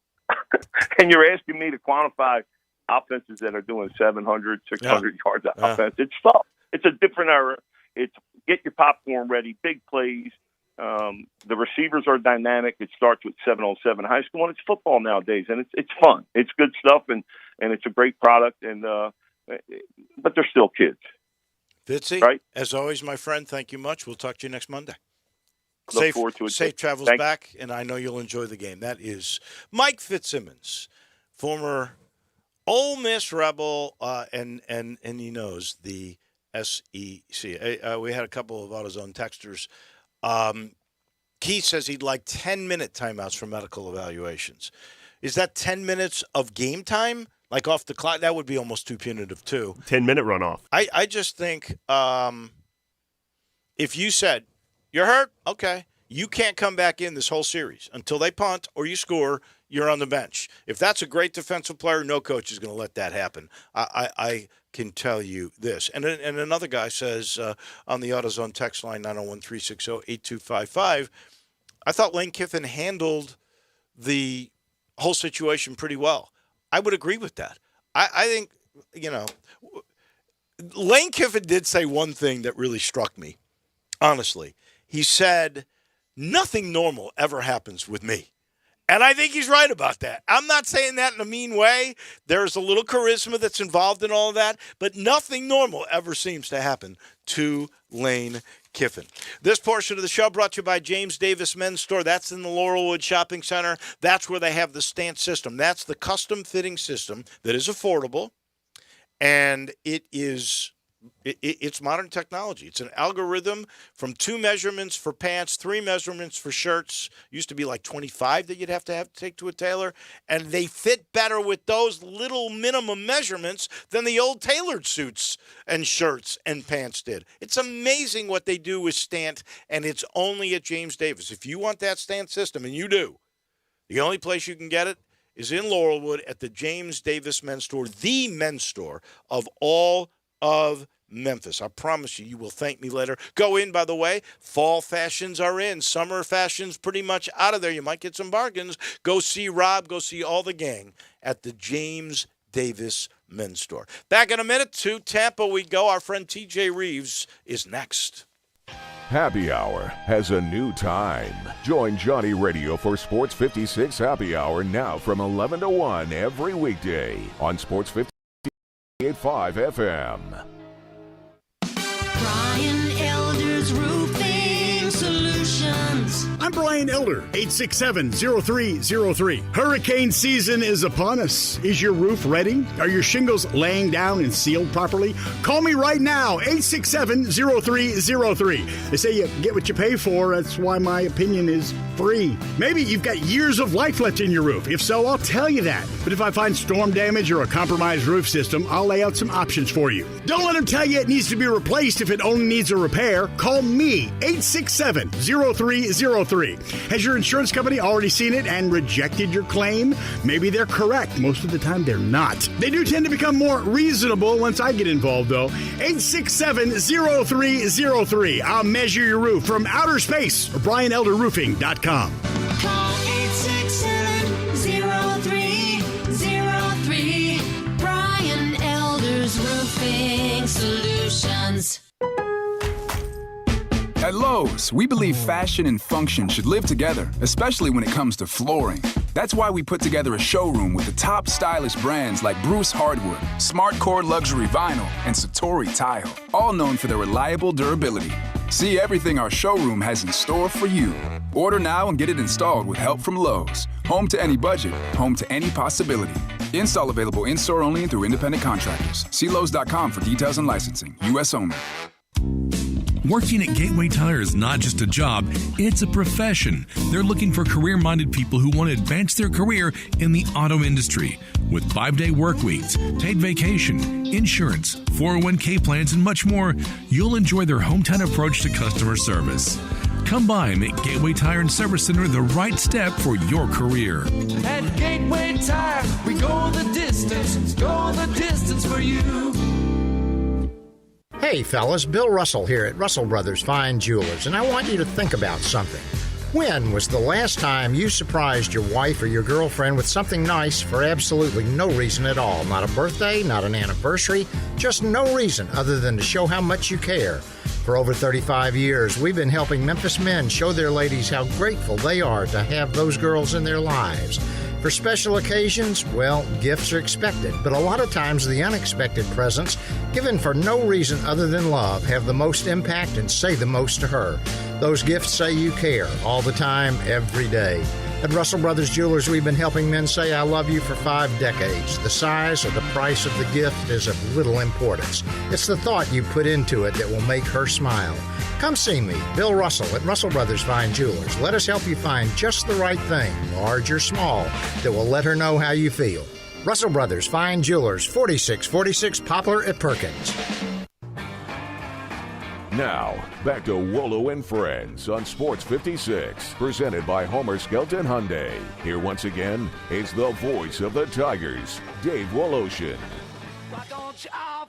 And you're asking me to quantify offenses that are doing 700, 600 yards of offense. It's tough. It's a different era. It's get your popcorn ready, big plays. The receivers are dynamic. It starts with 7-on-7 high school, and it's football nowadays, and it's fun. It's good stuff, and it's a great product, and but they're still kids. Fitzy, right? As always, my friend, thank you much. We'll talk to you next Monday. Look forward to it. Safe travels back, and I know you'll enjoy the game. That is Mike Fitzsimmons, former Ole Miss Rebel, and he knows the SEC. We had a couple of AutoZone texters. Keith says he'd like 10-minute timeouts for medical evaluations. Is that 10 minutes of game time? Like off the clock? That would be almost too punitive, too. 10-minute runoff. I just think if you said, you're hurt? Okay. You can't come back in this whole series. Until they punt or you score, you're on the bench. If that's a great defensive player, no coach is going to let that happen. I can tell you this. And another guy says on the AutoZone text line 901-360-8255, I thought Lane Kiffin handled the whole situation pretty well. I would agree with that. I think, Lane Kiffin did say one thing that really struck me, honestly. He said, nothing normal ever happens with me. And I think he's right about that. I'm not saying that in a mean way. There's a little charisma that's involved in all of that, but nothing normal ever seems to happen to Lane Kiffin. This portion of the show brought to you by James Davis Men's Store. That's in the Laurelwood Shopping Center. That's where they have the stance system. That's the custom fitting system that is affordable, and it's modern technology. It's an algorithm from 2 measurements for pants, 3 measurements for shirts. Used to be like 25 that you'd have to take to a tailor. And they fit better with those little minimum measurements than the old tailored suits and shirts and pants did. It's amazing what they do with Stant, and it's only at James Davis. If you want that Stant system, and you do, the only place you can get it is in Laurelwood at the James Davis Men's Store, the men's store of all of Memphis. I promise you, you will thank me later. Go in, by the way. Fall fashions are in. Summer fashions pretty much out of there. You might get some bargains. Go see Rob. Go see all the gang at the James Davis Men's Store. Back in a minute. To Tampa we go. Our friend TJ Reeves is next. Happy Hour has a new time. Join Johnny Radio for Sports 56 Happy Hour now from 11 to 1 every weekday on Sports 58.5 FM. Brian Elder's Roofing Solutions. I'm Brian Elder, 867-0303. Hurricane season is upon us. Is your roof ready? Are your shingles laying down and sealed properly? Call me right now, 867-0303. They say you get what you pay for. That's why my opinion is free. Maybe you've got years of life left in your roof. If so, I'll tell you that. But if I find storm damage or a compromised roof system, I'll lay out some options for you. Don't let them tell you it needs to be replaced if it only needs a repair. Call me, 867-0303. Has your insurance company already seen it and rejected your claim? Maybe they're correct. Most of the time, they're not. They do tend to become more reasonable once I get involved, though. 867-0303. I'll measure your roof from outer space or BrianElderRoofing.com. Call 867-0303. Brian Elder's Roofing Solutions. At Lowe's, we believe fashion and function should live together, especially when it comes to flooring. That's why we put together a showroom with the top stylish brands like Bruce Hardwood, SmartCore Luxury Vinyl, and Satori Tile, all known for their reliable durability. See everything our showroom has in store for you. Order now and get it installed with help from Lowe's. Home to any budget, home to any possibility. Install available in-store only and through independent contractors. See Lowe's.com for details and licensing. U.S. only. Working at Gateway Tire is not just a job, it's a profession. They're looking for career-minded people who want to advance their career in the auto industry. With 5-day work weeks, paid vacation, insurance, 401k plans, and much more, you'll enjoy their hometown approach to customer service. Come by and make Gateway Tire and Service Center the right step for your career. At Gateway Tire, we go the distance for you. Hey fellas, Bill Russell here at Russell Brothers Fine Jewelers, and I want you to think about something. When was the last time you surprised your wife or your girlfriend with something nice for absolutely no reason at all? Not a birthday, not an anniversary, just no reason other than to show how much you care. For over 35 years, we've been helping Memphis men show their ladies how grateful they are to have those girls in their lives. For special occasions, well, gifts are expected, but a lot of times the unexpected presents, given for no reason other than love, have the most impact and say the most to her. Those gifts say you care all the time, every day. At Russell Brothers Jewelers, we've been helping men say I love you for 5 decades. The size or the price of the gift is of little importance. It's the thought you put into it that will make her smile. Come see me, Bill Russell, at Russell Brothers Fine Jewelers. Let us help you find just the right thing, large or small, that will let her know how you feel. Russell Brothers Fine Jewelers, 4646 Poplar at Perkins. Now, back to Wolo and Friends on Sports 56, presented by Homer Skelton Hyundai. Here once again is the voice of the Tigers, Dave Woloshin. Why don't you all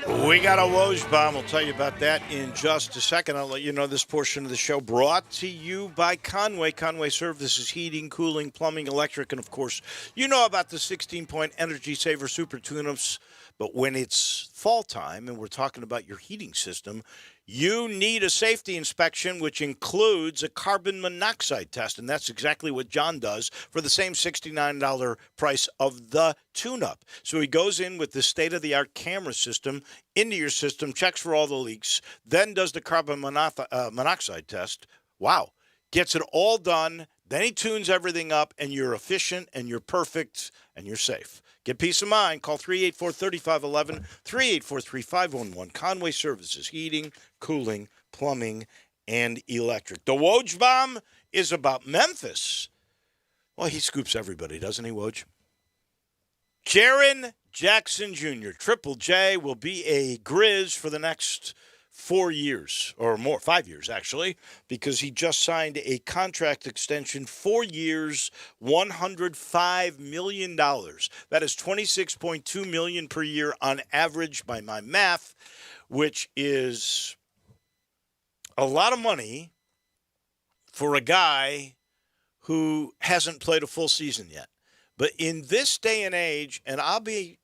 We got a Woj bomb. We'll tell you about that in just a second. I'll let you know this portion of the show brought to you by Conway. Conway services heating, cooling, plumbing, electric, and, of course, you know about the 16-point Energy Saver Super Tune-Ups. But when it's fall time and we're talking about your heating system, you need a safety inspection, which includes a carbon monoxide test. And that's exactly what John does for the same $69 price of the tune-up. So he goes in with the state-of-the-art camera system into your system, checks for all the leaks, then does the carbon monoxide test. Wow. Gets it all done. Then he tunes everything up, and you're efficient, and you're perfect, and you're safe. Get peace of mind. Call 384-3511, 384-3511. Conway Services, heating, cooling, plumbing, and electric. The Woj bomb is about Memphis. Well, he scoops everybody, doesn't he, Woj? Jaren Jackson Jr., Triple J, will be a Grizz for the next 4 years or more, 5 years actually, because he just signed a contract extension, 4 years, $105 million. That is $26.2 million per year on average by my math, which is a lot of money for a guy who hasn't played a full season yet. But in this day and age, and I'll be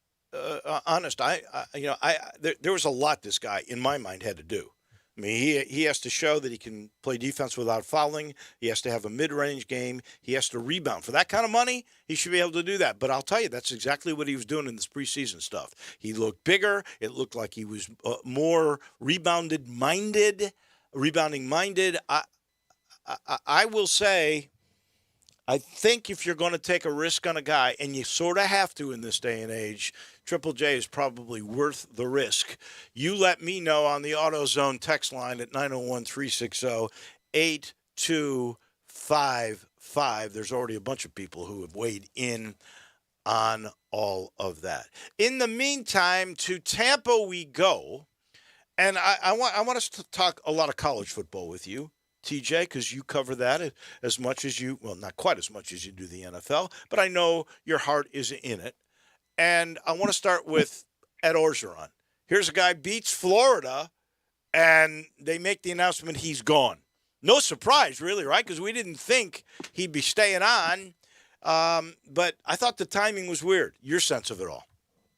honest, there was a lot this guy, in my mind, had to do. I mean, he has to show that he can play defense without fouling. He has to have a mid-range game. He has to rebound. For that kind of money, he should be able to do that. But I'll tell you, that's exactly what he was doing in this preseason stuff. He looked bigger. It looked like he was more rebounding-minded. I will say, I think if you're going to take a risk on a guy, and you sort of have to in this day and age, Triple J is probably worth the risk. You let me know on the AutoZone text line at 901-360-8255. There's already a bunch of people who have weighed in on all of that. In the meantime, to Tampa we go, and I want us to talk a lot of college football with you, TJ, because you cover that as much as you, well, not quite as much as you do the NFL, but I know your heart is in it. And I want to start with Ed Orgeron. Here's a guy beats Florida, and they make the announcement he's gone. No surprise, really, right? Because we didn't think he'd be staying on. But I thought the timing was weird. Your sense of it all.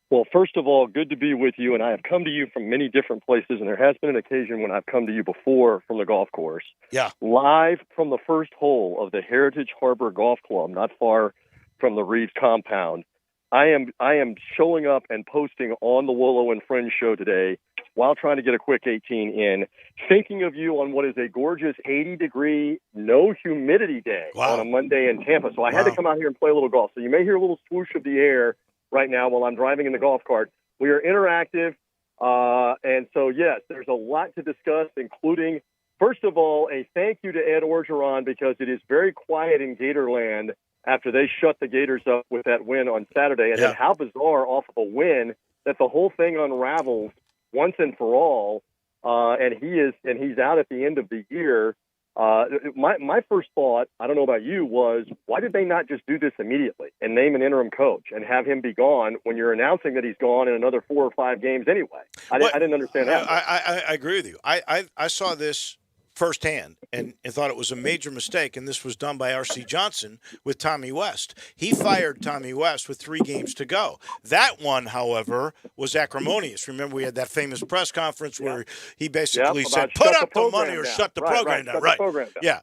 Well, first of all, good to be with you, and I have come to you from many different places, and there has been an occasion when I've come to you before from the golf course. Yeah. Live from the first hole of the Heritage Harbor Golf Club, not far from the Reeves compound. I am showing up and posting on the Wolo and Friends show today while trying to get a quick 18 in, thinking of you on what is a gorgeous 80-degree, no humidity day on a Monday in Tampa. So I had to come out here and play a little golf. So you may hear a little swoosh of the air right now while I'm driving in the golf cart. We are interactive, and so, yes, there's a lot to discuss, including, first of all, a thank you to Ed Orgeron, because it is very quiet in Gatorland after they shut the Gators up with that win on Saturday. And then how bizarre off of a win that the whole thing unravels once and for all, and he's out at the end of the year. My first thought, I don't know about you, was why did they not just do this immediately and name an interim coach and have him be gone when you're announcing that he's gone in another 4 or 5 games anyway? I didn't understand that. I agree with you. I saw this firsthand and thought it was a major mistake, and this was done by R.C. Johnson with Tommy West. He fired Tommy West with 3 games to go. That one, however, was acrimonious. Remember, we had that famous press conference where he basically said, "Put up the money or shut the program down." Right? Yeah.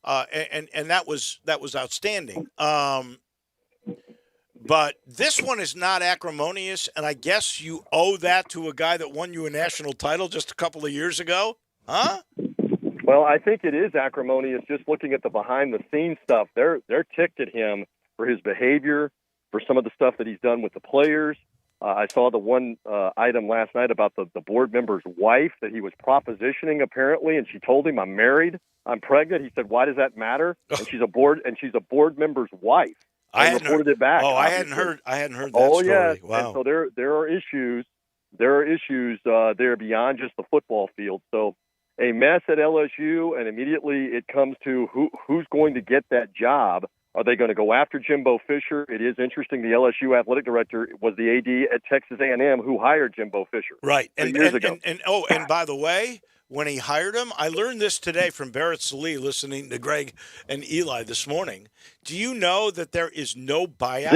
And that was outstanding. But this one is not acrimonious, and I guess you owe that to a guy that won you a national title just a couple of years ago, huh? Well, I think it is acrimonious just looking at the behind-the-scenes stuff. They're ticked at him for his behavior, for some of the stuff that he's done with the players. I saw the one item last night about the board member's wife that he was propositioning, apparently, and she told him, "I'm married, I'm pregnant." He said, "Why does that matter?" And she's a board member's wife. I hadn't reported it back. Oh, obviously. I hadn't heard that story. Yeah. Wow. And so there are issues. There are issues there beyond just the football field. So a mess at LSU, and immediately it comes to who's going to get that job. Are they going to go after Jimbo Fisher? It is interesting. The LSU athletic director was the AD at Texas A&M who hired Jimbo Fisher. Right. Years ago. And by the way, when he hired him, I learned this today from Barrett Sallee listening to Greg and Eli this morning. Do you know that there is no buyout?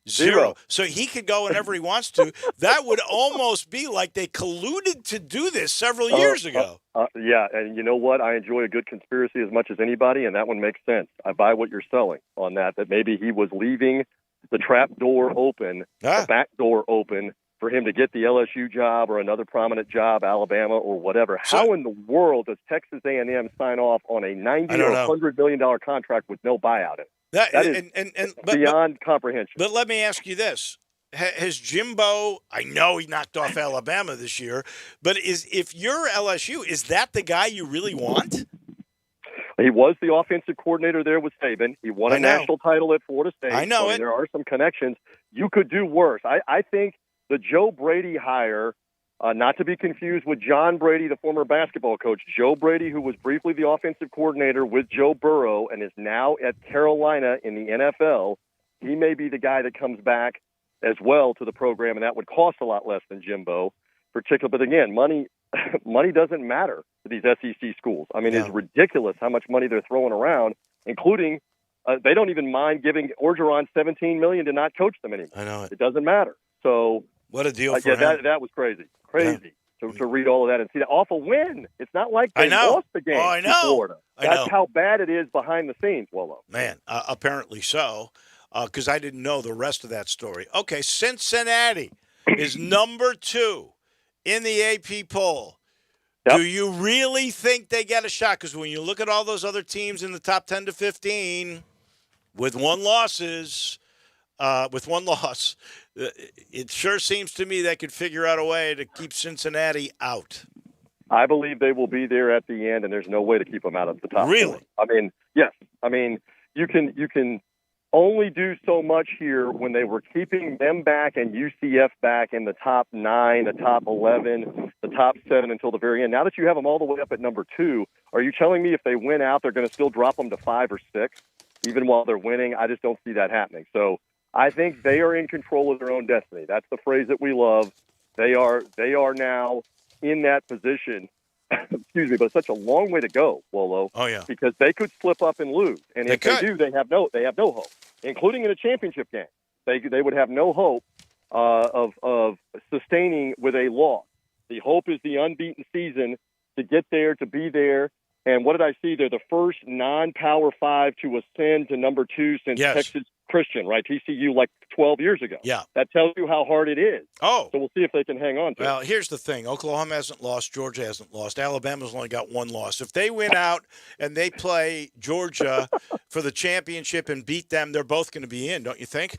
Zero. So he could go whenever he wants to. That would almost be like they colluded to do this several years ago. Yeah, and you know what? I enjoy a good conspiracy as much as anybody, and that one makes sense. I buy what you're selling on that maybe he was leaving the trap door open, the back door open, for him to get the LSU job or another prominent job, Alabama or whatever. How in the world does Texas A&M sign off on a $90 or $100 million contract with no buyout in it? That is beyond comprehension. But let me ask you this. Has Jimbo, I know he knocked off Alabama this year, but if you're LSU, is that the guy you really want? He was the offensive coordinator there with Saban. He won a national title at Florida State. I know it. There are some connections. You could do worse. I think the Joe Brady hire, not to be confused with John Brady, the former basketball coach, Joe Brady, who was briefly the offensive coordinator with Joe Burrow and is now at Carolina in the NFL, he may be the guy that comes back as well to the program, and that would cost a lot less than Jimbo, particularly. But again, money doesn't matter to these SEC schools. I mean, it's ridiculous how much money they're throwing around, including they don't even mind giving Orgeron $17 million to not coach them anymore. I know it. It doesn't matter. So what a deal for him. That was crazy to read all of that and see that awful win. It's not like they lost the game to Florida. That's how bad it is behind the scenes, Wolo. Man, apparently so, because I didn't know the rest of that story. Okay, Cincinnati is number 2 in the AP poll. Yep. Do you really think they get a shot? Because when you look at all those other teams in the top 10 to 15 with one loss, it sure seems to me they could figure out a way to keep Cincinnati out. I believe they will be there at the end, and there's no way to keep them out of the top. Really? 4. I mean, yes. I mean, you can only do so much here when they were keeping them back and UCF back in the top 9, the top 11, the top 7 until the very end. Now that you have them all the way up at number 2, are you telling me if they win out, they're going to still drop them to 5 or 6, even while they're winning? I just don't see that happening. So I think they are in control of their own destiny. That's the phrase that we love. They are now in that position. Excuse me, but it's such a long way to go, Wolo. Oh yeah, because they could slip up and lose, and if they do, they have no hope, including in a championship game. They would have no hope of sustaining with a loss. The hope is the unbeaten season to get there, to be there. And what did I see? They're the first non-Power 5 to ascend to number 2 since Texas Christian, right? TCU like 12 years ago. Yeah. That tells you how hard it is. Oh. So we'll see if they can hang on to it. Well, here's the thing. Oklahoma hasn't lost. Georgia hasn't lost. Alabama's only got one loss. If they win out and they play Georgia for the championship and beat them, they're both going to be in, don't you think?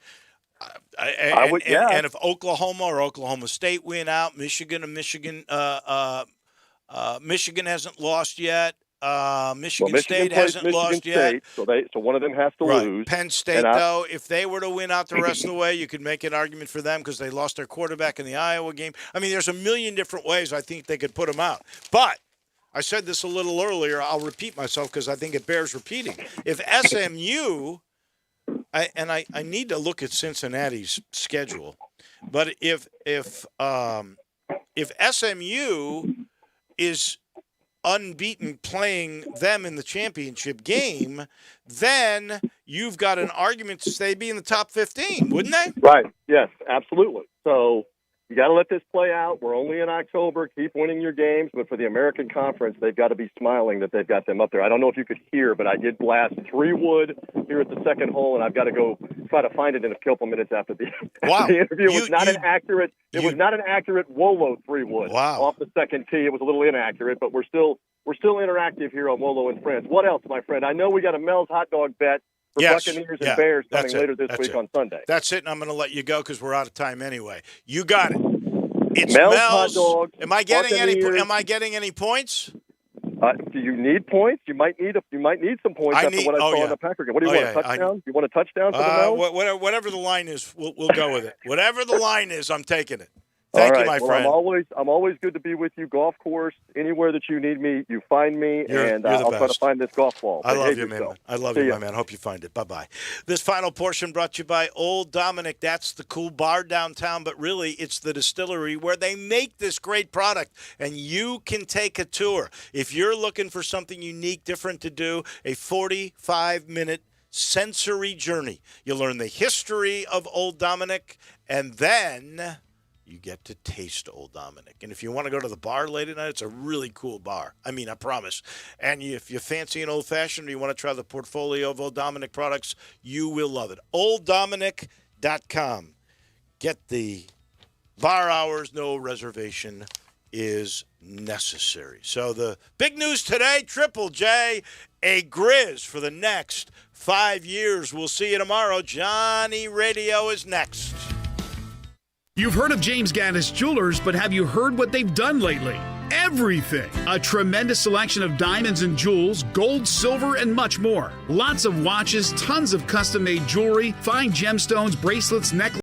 I would, yeah. And if Oklahoma or Oklahoma State win out, Michigan hasn't lost yet. Michigan State hasn't lost yet. So one of them has to lose. Penn State, though, if they were to win out the rest of the way, you could make an argument for them because they lost their quarterback in the Iowa game. I mean, there's a million different ways I think they could put them out. But I said this a little earlier. I'll repeat myself because I think it bears repeating. If SMU, I need to look at Cincinnati's schedule, but if SMU is unbeaten playing them in the championship game, then you've got an argument to say be in the top 15, wouldn't they? Right. Yes, absolutely. So you got to let this play out. We're only in October. Keep winning your games. But for the American Conference, they've got to be smiling that they've got them up there. I don't know if you could hear, but I did blast 3 wood here at the second hole, and I've got to go try to find it in a couple minutes after the, the interview. It was not an accurate Wolo 3 wood off the second tee. It was a little inaccurate, but we're still interactive here on Wolo and Friends. What else, my friend? I know we got a Mel's hot dog bet for Buccaneers and Bears coming later this week on Sunday. That's it, and I'm going to let you go because we're out of time anyway. You got it. It's Mel's hot dogs. Am I getting any points? Do you need points? You might need some points after what I saw in the Packer game. What do you want? A touchdown? You want a touchdown for the Mel's? Whatever the line is, we'll go with it. Whatever the line is, I'm taking it. Thank All you, right. my Well, friend. I'm always good to be with you. Golf course, anywhere that you need me, you find me, You're the I'll try to best. find this golf ball. I love Behave you, man. yourself. I love See you, ya. my man. Hope you find it. Bye-bye. This final portion brought to you by Old Dominic. That's the cool bar downtown, but really it's the distillery where they make this great product, and you can take a tour. If you're looking for something unique, different to do, a 45-minute sensory journey. You learn the history of Old Dominic, and then you get to taste Old Dominic. And if you want to go to the bar late at night, it's a really cool bar. I mean, I promise. And if you fancy an old-fashioned or you want to try the portfolio of Old Dominic products, you will love it. OldDominic.com. Get the bar hours, no reservation is necessary. So the big news today, Triple J, a Grizz for the next 5 years. We'll see you tomorrow. Johnny Radio is next. You've heard of James Gaddis Jewelers, but have you heard what they've done lately? Everything. A tremendous selection of diamonds and jewels, gold, silver, and much more. Lots of watches, tons of custom-made jewelry, fine gemstones, bracelets, necklaces,